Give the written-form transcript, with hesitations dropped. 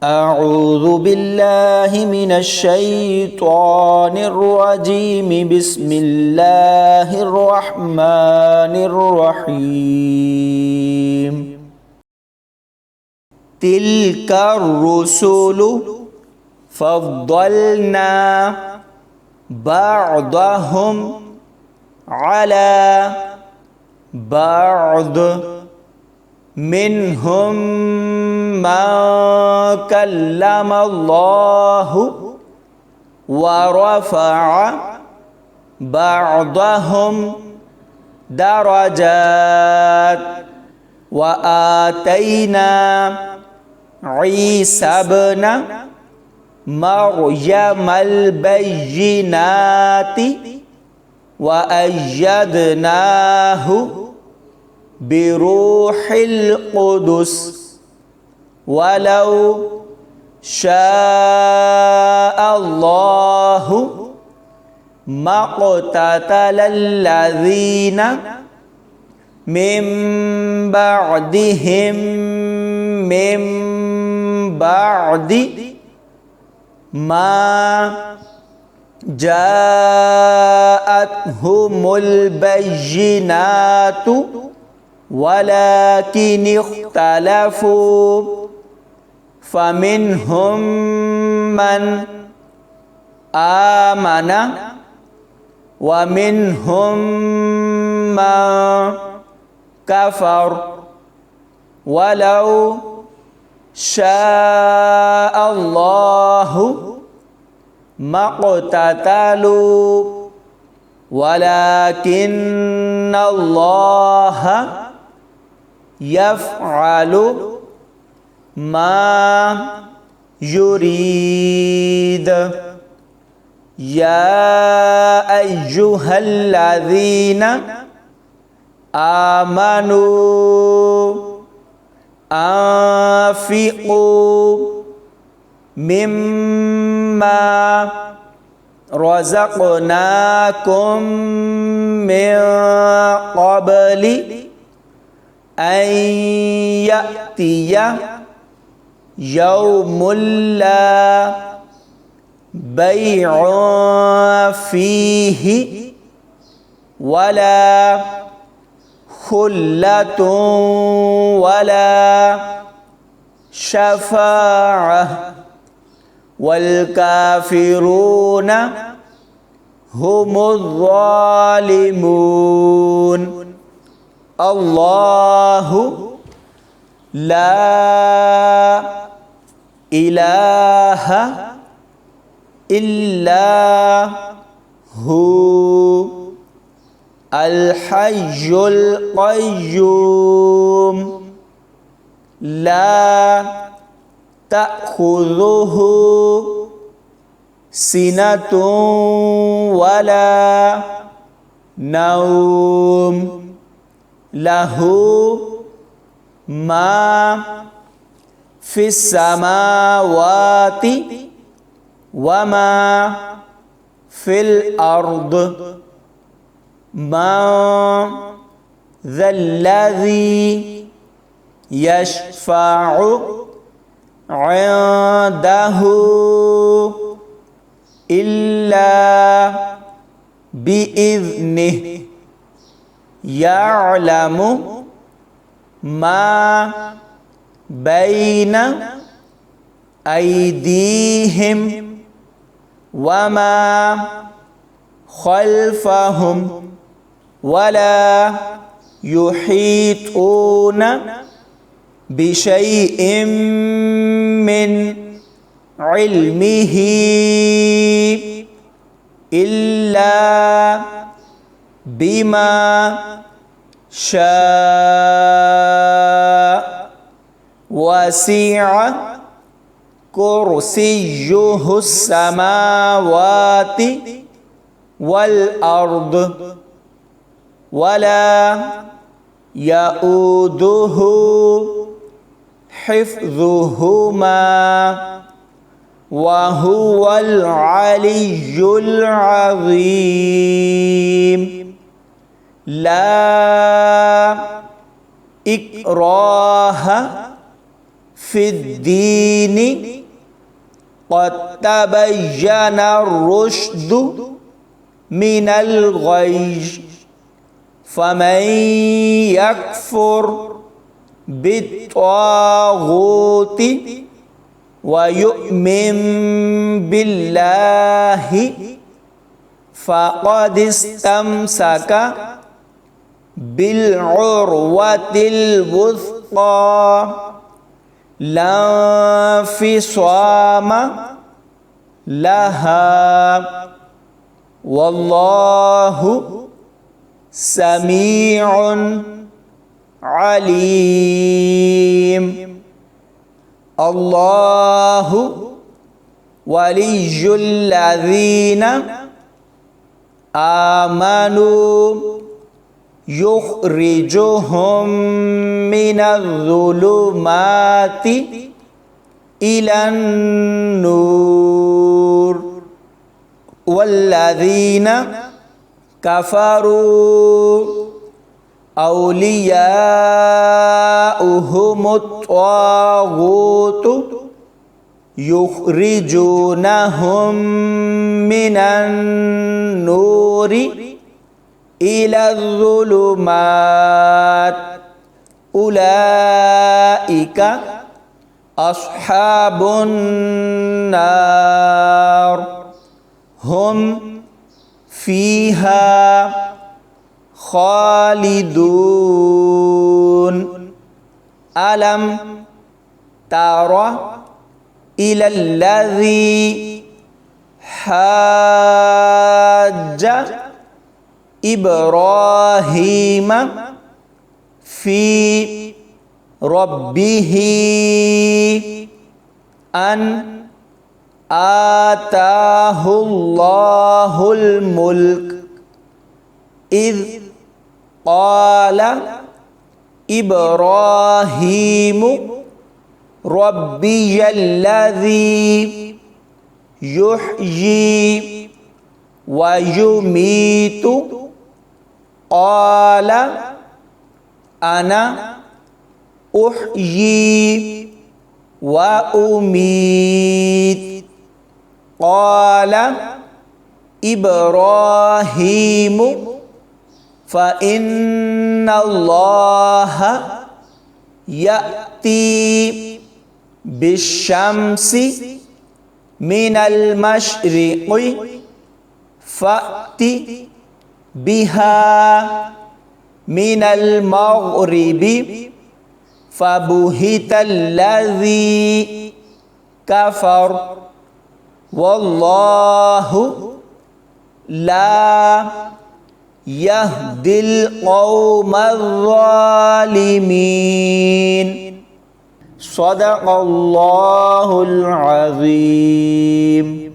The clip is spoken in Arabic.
أعوذ بالله من الشيطان الرجيم بسم الله الرحمن الرحيم تلك الرسل فضلنا بعضهم على بعض منهم من كلم الله ورفع بعضهم درجات وآتينا عيسى ابن مريم البينات وأيدناه بروح القدس ولو شاء الله ما اقتتل الذين من بعدهم من بعد ما جاءتهم البينات ولكن اختلفوا فمنهم من آمن ومنهم من كفر ولو شاء الله ما اقتتلوا ولكن الله يفعل ما يريد يا أيها الذين آمنوا أنفقوا مما رزقناكم من قبل أن يأتي يوم لا بيع فيه ولا خلة ولا شفاعة والكافرون هم الظالمون الله لا إله إلا هو الحي القيوم لا تأخذه سنة ولا نوم له ما في السماوات وما في الأرض من ذا الذي يشفع عنده إلا بإذنه يعلم ما بين أيديهم وما خلفهم ولا يحيطون بشيء من علمه إلا بما شاء وسع كرسيه السماوات والأرض ولا يؤوده حفظهما وهو العلي العظيم لا إكراه في الدين qad tabayyana ar-rusydu minal ghayy faman yakfur bit-taghuti wa yu'min billahi faqad istamsaka bil urwatil wuthqa la fisama laha wallahu sami'un alim. Allahu waliyyul ladzina amanu yukhrijuhum minadh dhulumati ilan nur walladzina kafaru awliya'uhumut taghutu yukhrijunahum minan nuri ila dhulumat ulaika ashabun nar hum fiha khalidun. Alam tara ila alladhi hajja Ibrahim fi rabbihi an atahu Allahul mulk idh qala Ibrahimu rabbiyalladzi yuhyi wa yumitu qala ana uhyi wa umit qala Ibrahimu fa inna Allaha ya'ti bisyamsi minal masyriqi fa'ti biha minal maghribi fabuhital ladzi kafar wallahu la yahdil qawmadh zalimin. Shadaqallahul azim.